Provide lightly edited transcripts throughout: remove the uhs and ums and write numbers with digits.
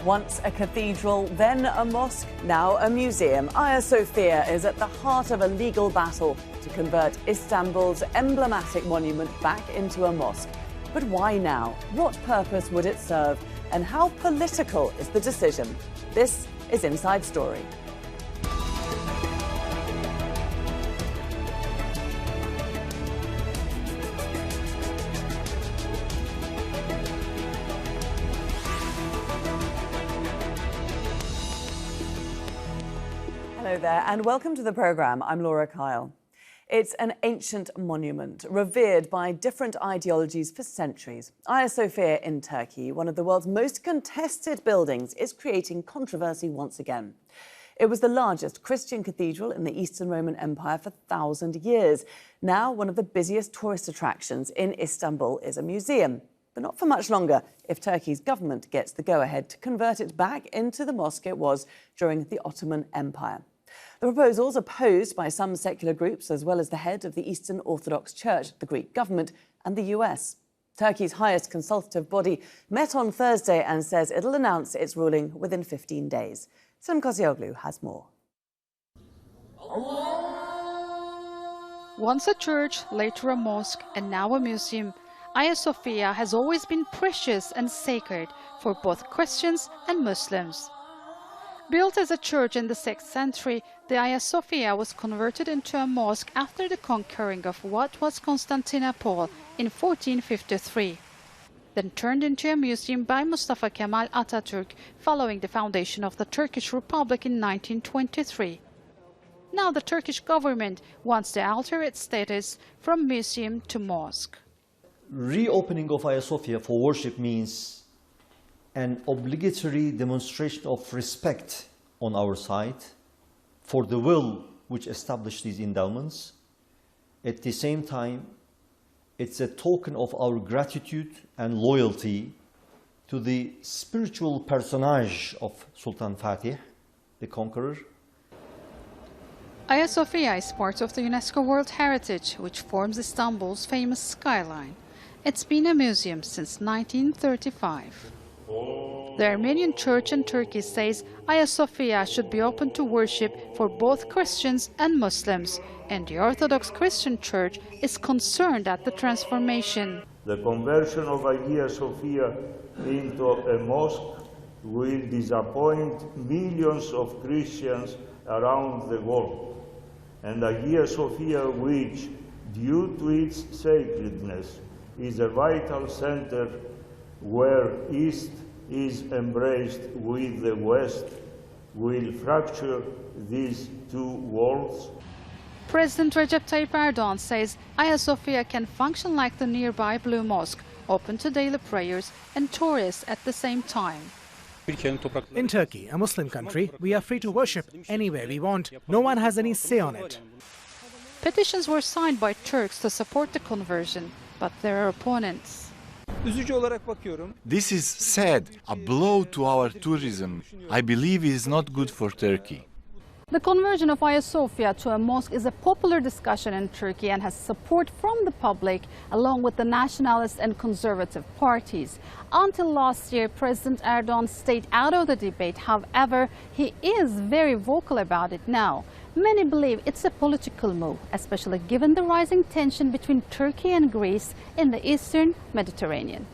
Once a cathedral, then a mosque, now a museum, Hagia Sophia is at the heart of a legal battle to convert Istanbul's emblematic monument back into a mosque. But why now? What purpose would it serve? And how political is the decision? This is Inside Story. Hello there and welcome to the programme. I'm Laura Kyle. It's an ancient monument, revered by different ideologies for centuries. Hagia Sophia in Turkey, one of the world's most contested buildings, is creating controversy once again. It was the largest Christian cathedral in the Eastern Roman Empire for 1,000 years. Now, one of the busiest tourist attractions in Istanbul is a museum. But not for much longer if Turkey's government gets the go-ahead to convert it back into the mosque it was during the Ottoman Empire. The proposals are opposed by some secular groups, as well as the head of the Eastern Orthodox Church, the Greek government and the US. Turkey's highest consultative body met on Thursday and says it'll announce its ruling within 15 days. Sinem Koscioglu has more. Once a church, later a mosque, and now a museum, Hagia Sophia has always been precious and sacred for both Christians and Muslims. Built as a church in the 6th century, the Hagia Sophia was converted into a mosque after the conquering of what was Constantinople in 1453, then turned into a museum by Mustafa Kemal Atatürk following the foundation of the Turkish Republic in 1923. Now the Turkish government wants to alter its status from museum to mosque. Reopening of Hagia Sophia for worship means an obligatory demonstration of respect on our side for the will which established these endowments. At the same time, it's a token of our gratitude and loyalty to the spiritual personage of Sultan Fatih, the conqueror. Hagia Sophia is part of the UNESCO World Heritage, which forms Istanbul's famous skyline. It's been a museum since 1935. The Armenian Church in Turkey says Hagia Sophia should be open to worship for both Christians and Muslims, and the Orthodox Christian Church is concerned at the transformation. The conversion of Hagia Sophia into a mosque will disappoint millions of Christians around the world, and Hagia Sophia, which, due to its sacredness, is a vital center where East is embraced with the West, will fracture these two worlds. President Recep Tayyip Erdogan says Hagia Sophia can function like the nearby Blue Mosque, open to daily prayers and tourists at the same time. In Turkey, a Muslim country, we are free to worship anywhere we want. No one has any say on it. Petitions were signed by Turks to support the conversion, but there are opponents. This is sad, a blow to our tourism. I believe it is not good for Turkey. The conversion of Hagia Sophia to a mosque is a popular discussion in Turkey and has support from the public along with the nationalist and conservative parties. Until last year, President Erdogan stayed out of the debate. However, he is very vocal about it now. Many believe it's a political move, especially given the rising tension between Turkey and Greece in the Eastern Mediterranean.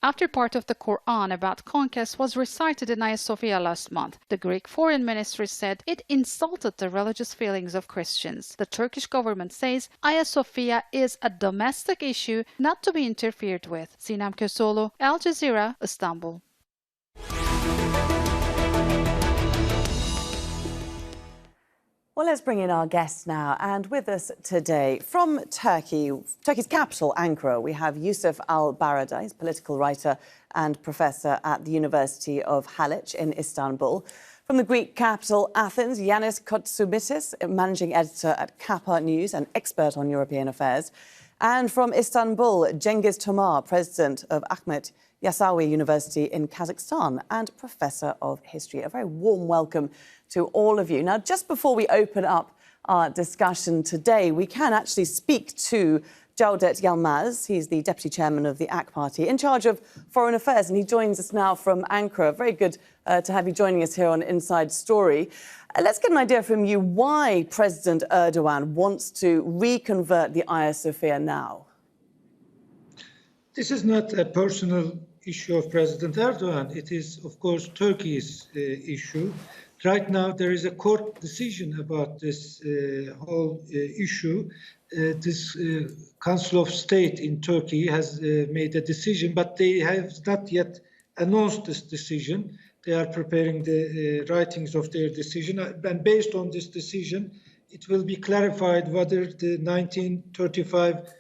After part of the Quran about conquest was recited in Hagia Sophia last month, the Greek Foreign Ministry said it insulted the religious feelings of Christians. The Turkish government says Hagia Sophia is a domestic issue not to be interfered with. Sinem Koscioglu, Al Jazeera, Istanbul. Well, let's bring in our guests now. And with us today from Turkey's capital, Ankara, we have Yusuf Al-Baradei, he's a political writer and professor at the University of Haliç in Istanbul. From the Greek capital, Athens, Yannis Kotsoumitis, managing editor at Kappa News and expert on European affairs. And from Istanbul, Cengiz Tomar, president of Ahmet Yesevi University in Kazakhstan and professor of history. A very warm welcome to all of you. Now, just before we open up our discussion today, we can actually speak to Cevdet Yılmaz. He's the deputy chairman of the AK Party, in charge of foreign affairs, and he joins us now from Ankara. Very good to have you joining us here on Inside Story. Let's get an idea from you why President Erdogan wants to reconvert the Hagia Sophia now. This is not a personal issue of President Erdogan. It is, of course, Turkey's issue. Right now, there is a court decision about this whole issue. This Council of State in Turkey has made a decision, but they have not yet announced this decision. They are preparing the writings of their decision. And based on this decision, it will be clarified whether the 1935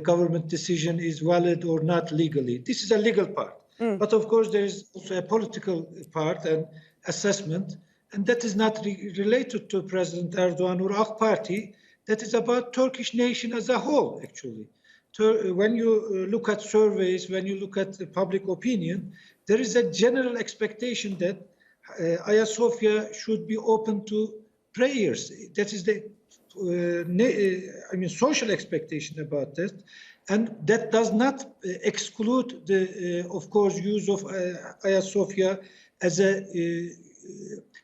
government decision is valid or not legally. This is a legal part. But of course, there is also a political part and assessment. And that is not related to President Erdogan or AK Party. That is about Turkish nation as a whole, actually. When you look at surveys, when you look at the public opinion, there is a general expectation that Hagia Sophia should be open to prayers. That is the social expectation about that. And that does not exclude the, of course, use of Hagia Sophia as a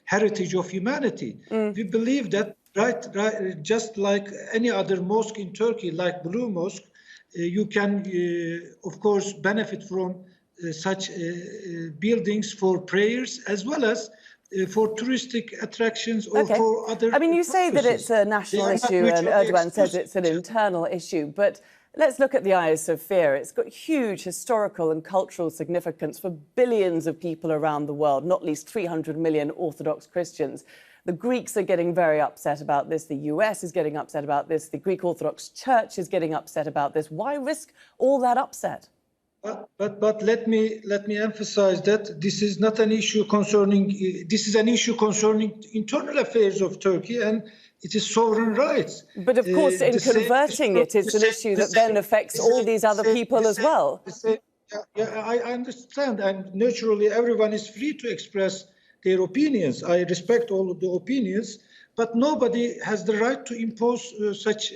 heritage of humanity. We believe that, right, just like any other mosque in Turkey, like Blue Mosque, you can, of course, benefit from such buildings for prayers as well as for touristic attractions or for other I mean, you say that it's a national issue and Erdogan says it's an internal issue, but let's look at the Hagia Sophia. It's got huge historical and cultural significance for billions of people around the world, not least 300 million Orthodox Christians. The Greeks are getting very upset about this. The US is getting upset about this. The Greek Orthodox Church is getting upset about this. Why risk all that upset? But let me emphasize that this is not an issue concerning. This is an issue concerning internal affairs of Turkey, and it is sovereign rights. But of course, in converting it, it's an issue that then affects all these other people as well. Yeah, I understand, and naturally, everyone is free to express their opinions. I respect all of the opinions, but nobody has the right to impose such,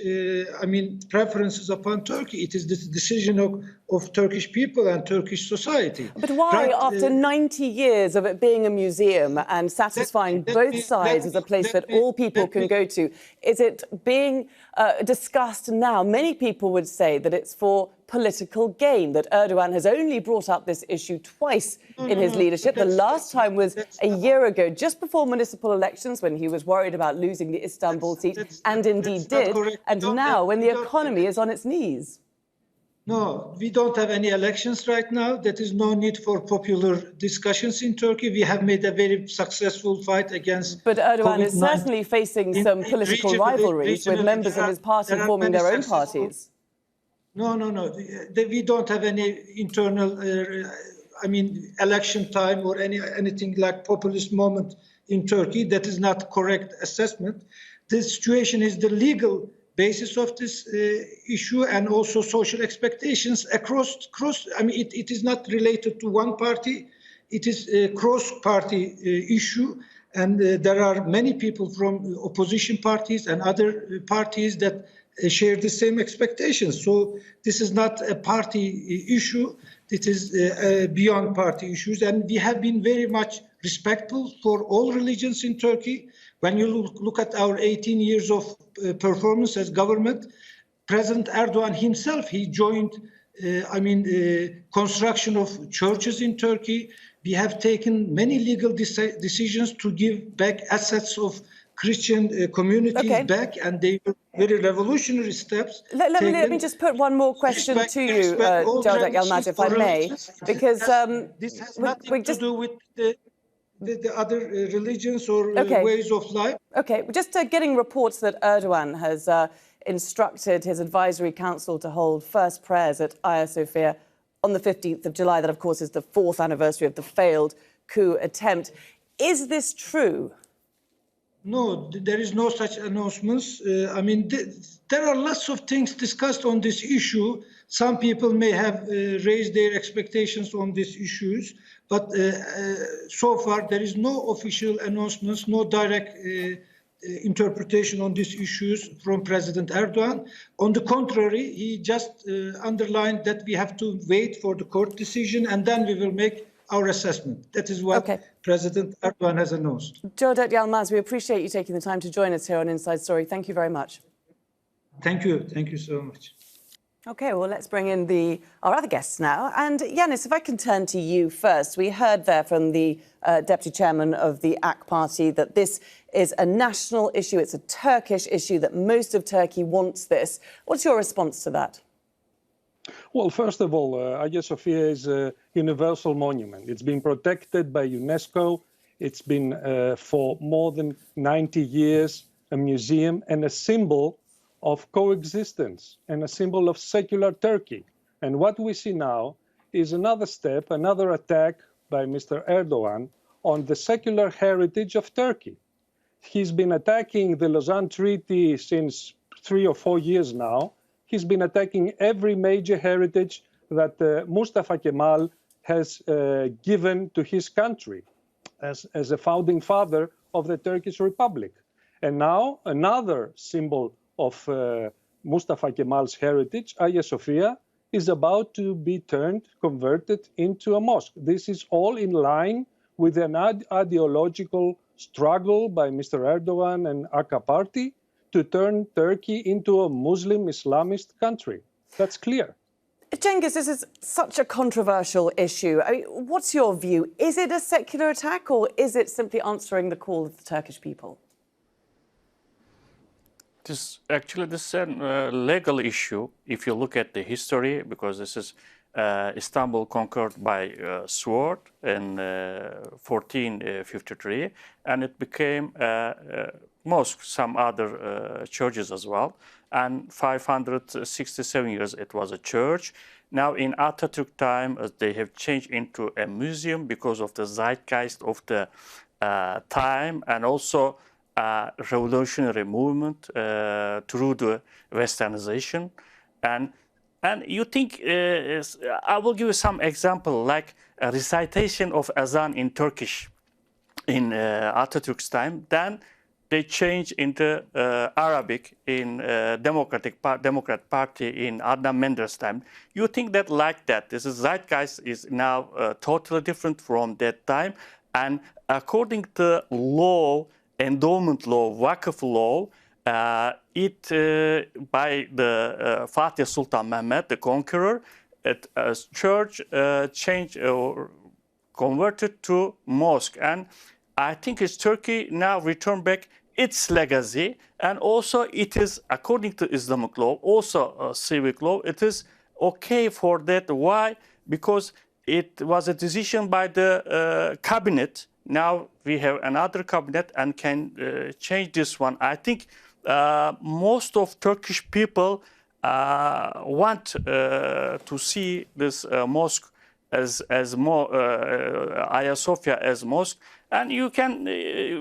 preferences upon Turkey. It is the decision of Turkish people and Turkish society. But why, after 90 years of it being a museum and satisfying both sides as a place that all people can go to, is it being discussed now? Many people would say that it's for political gain, that Erdogan has only brought up this issue twice in his leadership. The last time was a year ago, just before municipal elections, when he was worried about losing the Istanbul seat, and indeed did, and now when the economy is on its knees. No, we don't have any elections right now. There is no need for popular discussions in Turkey. We have made a very successful fight against But Erdogan COVID-19. is certainly facing some political rivaries with members of his party forming their own parties. No. We don't have any internal, election time or anything like populist moment in Turkey. That is not correct assessment. The situation is the legal basis of this issue and also social expectations across. It is not related to one party. It is a cross-party issue. And there are many people from opposition parties and other parties that share the same expectations. So this is not a party issue. It is beyond party issues. And we have been very much respectful for all religions in Turkey. When you look at our 18 years of performance as government, President Erdogan himself, he joined construction of churches in Turkey. We have taken many legal decisions to give back assets of Christian communities back, and they were very revolutionary steps. Let me just put one more question to you, Cevdet Yılmaz, if I may, because this has nothing to do with the other religions or ways of life. Okay, we're just getting reports that Erdogan has instructed his advisory council to hold first prayers at Hagia Sophia on the 15th of July. That, of course, is the 4th anniversary of the failed coup attempt. Is this true? No, there is no such announcements. There are lots of things discussed on this issue. Some people may have raised their expectations on these issues, but so far there is no official announcements, no direct interpretation on these issues from President Erdogan. On the contrary, he just underlined that we have to wait for the court decision and then we will make our assessment. That is what President Erdogan has announced. Cevdet Yılmaz, we appreciate you taking the time to join us here on Inside Story. Thank you very much. Thank you. Thank you so much. OK, well, let's bring in our other guests now. And Yanis, if I can turn to you first. We heard there from the Deputy Chairman of the AK Party that this is a national issue. It's a Turkish issue, that most of Turkey wants this. What's your response to that? Well, first of all, Hagia Sophia is a universal monument. It's been protected by UNESCO. It's been for more than 90 years a museum and a symbol of coexistence and a symbol of secular Turkey. And what we see now is another step, another attack by Mr. Erdogan on the secular heritage of Turkey. He's been attacking the Lausanne Treaty since 3 or 4 years now. He's been attacking every major heritage that Mustafa Kemal has given to his country as a founding father of the Turkish Republic. And now another symbol of Mustafa Kemal's heritage, Hagia Sophia, is about to be converted into a mosque. This is all in line with an ideological struggle by Mr. Erdogan and AK Party to turn Turkey into a Muslim Islamist country. That's clear. Cengiz, this is such a controversial issue. I mean, what's your view? Is it a secular attack, or is it simply answering the call of the Turkish people? This is a legal issue if you look at the history, because this is Istanbul conquered by sword in 1453, and it became a mosque, some other churches as well. And 567 years it was a church. Now in Atatürk time, they have changed into a museum because of the zeitgeist of the time, and also revolutionary movement through the westernization. And you think, I will give you some example, like a recitation of azan in Turkish in Atatürk's time. Then they changed into Arabic in Democrat Party in Adnan Menderes' time. You think that like that, this is zeitgeist is now totally different from that time. And according to law, endowment law, Vakıf law, by the Fatih Sultan Mehmet, the conqueror, church changed or converted to mosque. And I think it's Turkey now returned back its legacy, and also it is, according to Islamic law, also civic law, it is okay for that. Why? Because it was a decision by the cabinet. Now we have another cabinet and can change this one. I think most of Turkish people want to see this mosque as more Hagia Sophia as mosque, and you can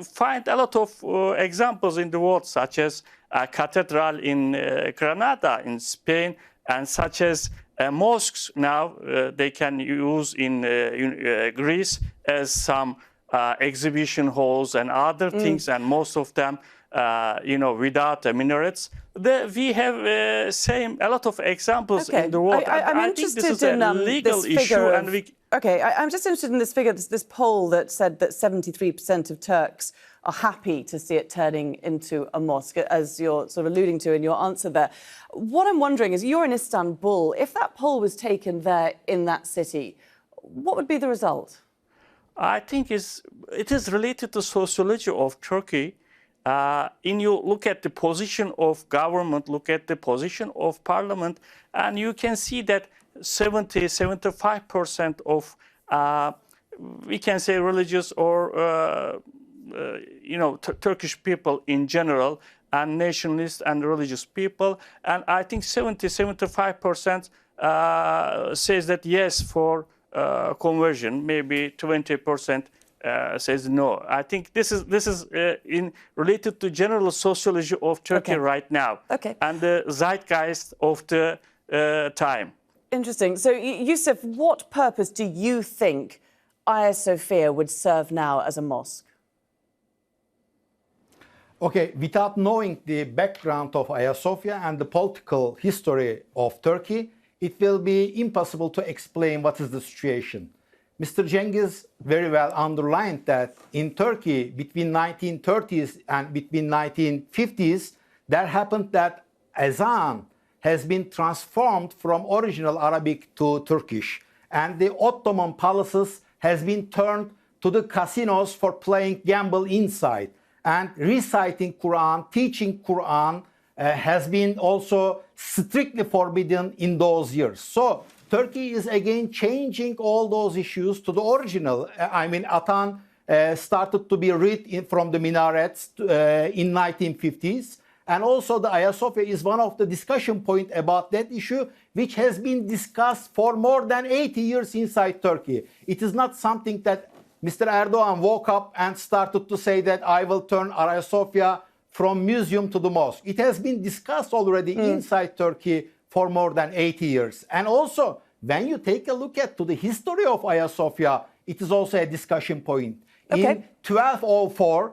find a lot of examples in the world, such as a cathedral in Granada in Spain, and such as mosques now they can use in Greece as some exhibition halls and other things, and most of them, without minarets. We have a lot of examples in the world. I think this is a legal issue, I'm just interested in this figure, this poll that said that 73% of Turks are happy to see it turning into a mosque, as you're sort of alluding to in your answer there. What I'm wondering is, you're in Istanbul. If that poll was taken there in that city, what would be the result? I think it is related to sociology of Turkey. You look at the position of government, look at the position of parliament, and you can see that 75% of, we can say, religious or, Turkish people in general, and nationalist and religious people. And I think 75% says that yes for conversion, maybe 20% says no. I think this is related to general sociology of Turkey right now, and the zeitgeist of the time. Interesting. So, Yusuf, what purpose do you think Hagia Sophia would serve now as a mosque? Okay, without knowing the background of Hagia Sophia and the political history of Turkey, it will be impossible to explain what is the situation. Mr. Cengiz very well underlined that in Turkey between 1930s and between 1950s, there happened that Ezan has been transformed from original Arabic to Turkish, and the Ottoman palaces has been turned to the casinos for playing gamble inside, and reciting Quran, teaching Quran has been also strictly forbidden in those years. So Turkey is again changing all those issues to the original. I mean, Atan started to be read from the minarets in 1950s. And also the Hagia Sophia is one of the discussion points about that issue, which has been discussed for more than 80 years inside Turkey. It is not something that Mr. Erdogan woke up and started to say that I will turn Hagia Sophia from museum to the mosque. It has been discussed already inside Turkey for more than 80 years. And also, when you take a look at the history of Hagia Sophia, it is also a discussion point. Okay. In 1204,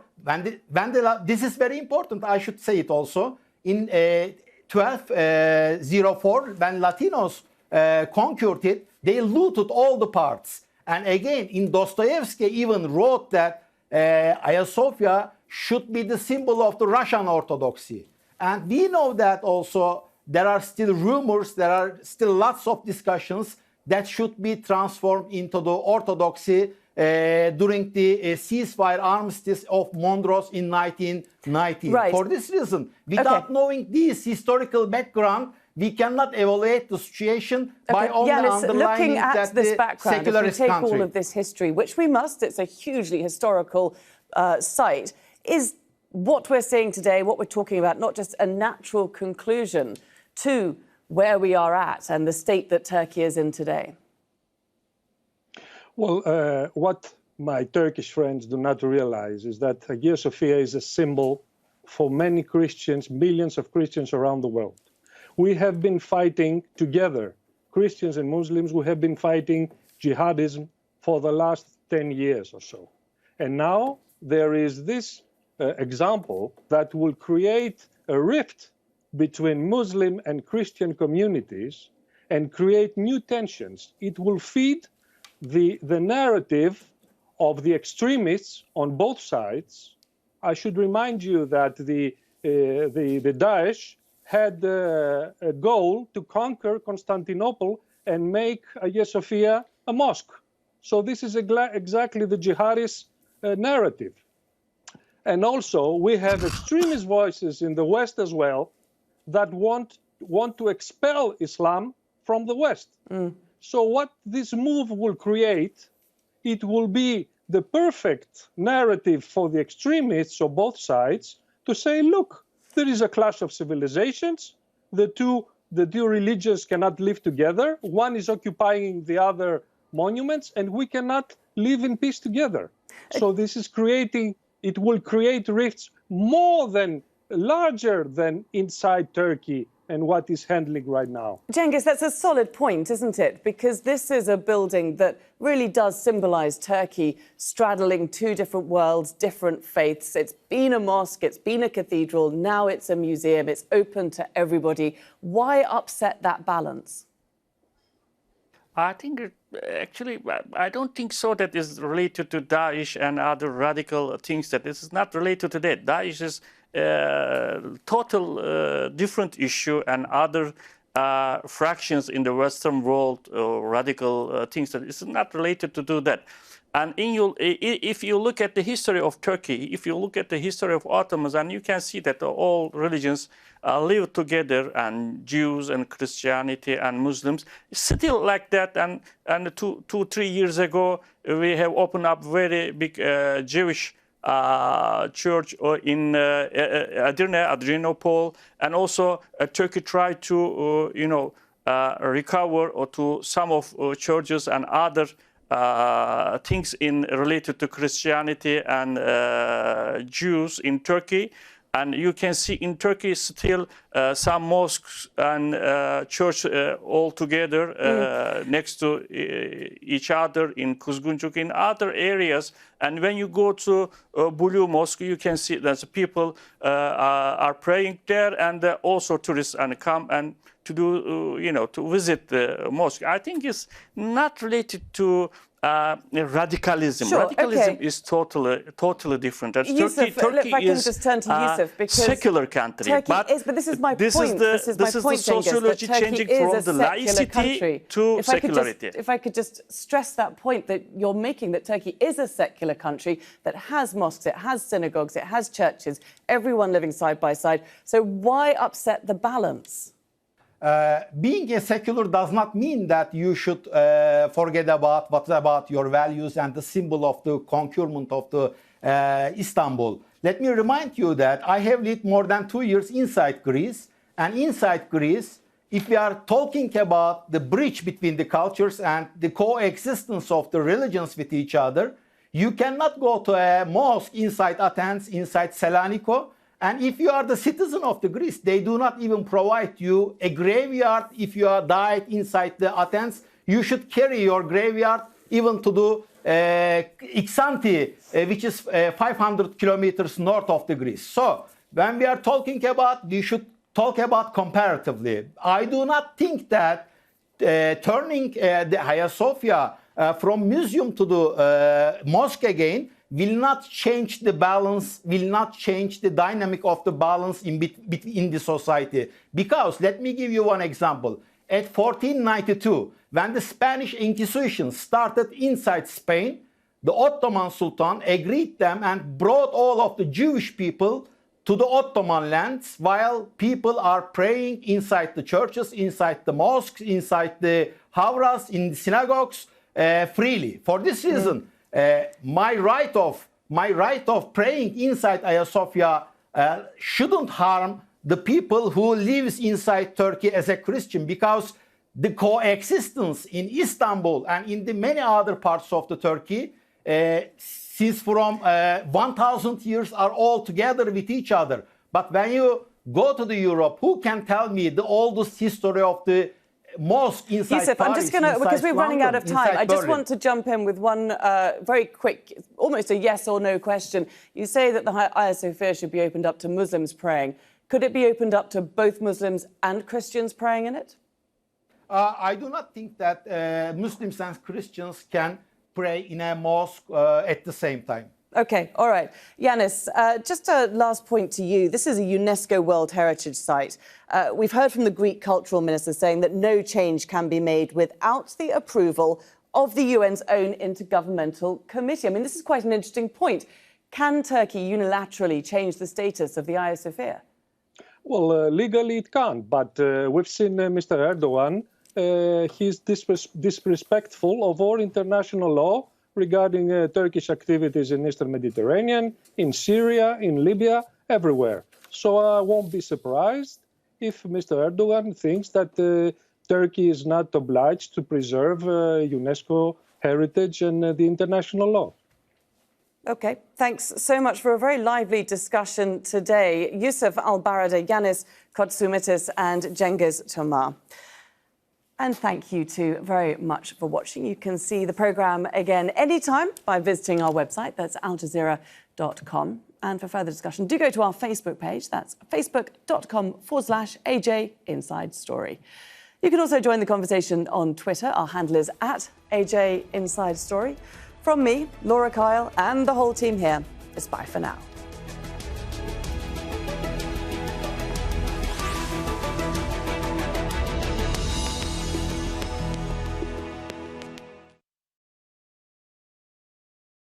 this is very important, I should say it also. In 1204, when Latinos conquered it, they looted all the parts. And again, in Dostoevsky even wrote that Hagia Sophia should be the symbol of the Russian Orthodoxy. And we know that also there are still rumors, there are still lots of discussions that should be transformed into the Orthodoxy during the ceasefire armistice of Mondros in 1919. Right. For this reason, without knowing this historical background, we cannot evaluate the situation by only underlining looking at that this the background, if we secularist take country. all of this history, which we must, it's a hugely historical site, is what we're seeing today, what we're talking about, not just a natural conclusion to where we are at and the state that Turkey is in today? Well, what my Turkish friends do not realize is that Hagia Sophia is a symbol for many Christians, millions of Christians around the world. We have been fighting together, Christians and Muslims, we have been fighting jihadism for the last 10 years or so. And now there is this example that will create a rift between Muslim and Christian communities and create new tensions. It will feed the narrative of the extremists on both sides. I should remind you that the Daesh had a goal to conquer Constantinople and make Hagia Sophia a mosque. So this is exactly the jihadist narrative. And also we have extremist voices in the West as well that want to expel Islam from the West. So what this move will create, it will be the perfect narrative for the extremists of both sides to say, look, there is a clash of civilizations. The two religions cannot live together. One is occupying the other monuments, and we cannot live in peace together. So this is it will create rifts larger than inside Turkey and what is handling right now. Cengiz, that's a solid point, isn't it? Because this is a building that really does symbolise Turkey straddling two different worlds, different faiths. It's been a mosque, it's been a cathedral, now it's a museum, it's open to everybody. Why upset that balance? I think actually, I don't think so that is related to Daesh and other radical things. That this is not related to that. Daesh is total different issue, and other fractions in the Western world, radical things that it's not related to do that. And if you look at the history of Turkey, if you look at the history of Ottomans, and you can see that all religions live together, and Jews and Christianity and Muslims still like that. And 2-3 years ago, we have opened up very big Jewish church in Adrianople, and also Turkey tried to recover to some of churches and other things related to Christianity and Jews in Turkey. And you can see in Turkey still some mosques and church all together next to each other in Kuzguncuk, in other areas. And when you go to Blue Mosque, you can see that people are praying there, and also tourists and come and to do, to visit the mosque. I think it's not related to radicalism. Sure, Radicalism okay. is totally different. That's Yusuf, Turkey if I can is just turn to Yusuf, because secular country. Turkey is, but this is my point. This is the Cengiz, sociology that Turkey changing is from a the secular laicity country. to secularity. If I could just stress that point that you're making, that Turkey is a secular country that has mosques, it has synagogues, it has churches, everyone living side by side. So why upset the balance? Being a secular does not mean that you should forget about your values and the symbol of the concurrent of the Istanbul. Let me remind you that I have lived more than 2 years inside Greece, and inside Greece, if we are talking about the bridge between the cultures and the coexistence of the religions with each other, you cannot go to a mosque inside Athens, inside Salonika. And if you are the citizen of the Greece, they do not even provide you a graveyard. If you are died inside the Athens, you should carry your graveyard even to the Xanthi, which is 500 kilometers north of the Greece. So when we are talking about, we should talk about comparatively. I do not think that turning the Hagia Sophia from museum to the mosque again will not change the balance, will not change the dynamic of the balance in the society. Because, let me give you one example. At 1492, when the Spanish Inquisition started inside Spain, the Ottoman Sultan agreed them and brought all of the Jewish people to the Ottoman lands, while people are praying inside the churches, inside the mosques, inside the hawras, in the synagogues, freely. For this reason, my right of praying inside Hagia Sophia shouldn't harm the people who lives inside Turkey as a Christian, because the coexistence in Istanbul and in the many other parts of the Turkey since from 1,000 years are all together with each other. But when you go to the Europe, who can tell me the oldest history of the mosque inside Yusuf, Paris, I'm just going to, because we're running out of time, I just want to jump in with one very quick, almost a yes or no question. You say that the Hagia Sophia should be opened up to Muslims praying. Could it be opened up to both Muslims and Christians praying in it? I do not think that Muslims and Christians can pray in a mosque at the same time. OK, all right. Yanis, just a last point to you. This is a UNESCO World Heritage Site. We've heard from the Greek cultural minister saying that no change can be made without the approval of the UN's own intergovernmental committee. I mean, this is quite an interesting point. Can Turkey unilaterally change the status of the Hagia Sophia? Well, legally it can't, but we've seen Mr. Erdogan. He's disrespectful of all international law regarding Turkish activities in Eastern Mediterranean, in Syria, in Libya, everywhere. So I won't be surprised if Mr. Erdogan thinks that Turkey is not obliged to preserve UNESCO heritage and the international law. OK, thanks so much for a very lively discussion today. Yusuf Al-Baradei, Yanis Kotsoumitis and Cengiz Tomar. And thank you too very much for watching. You can see the programme again anytime by visiting our website. That's aljazeera.com. And for further discussion, do go to our Facebook page. That's facebook.com/AJ Inside Story. You can also join the conversation on Twitter. Our handle is @AJ Inside Story. From me, Laura Kyle, and the whole team here, it's bye for now.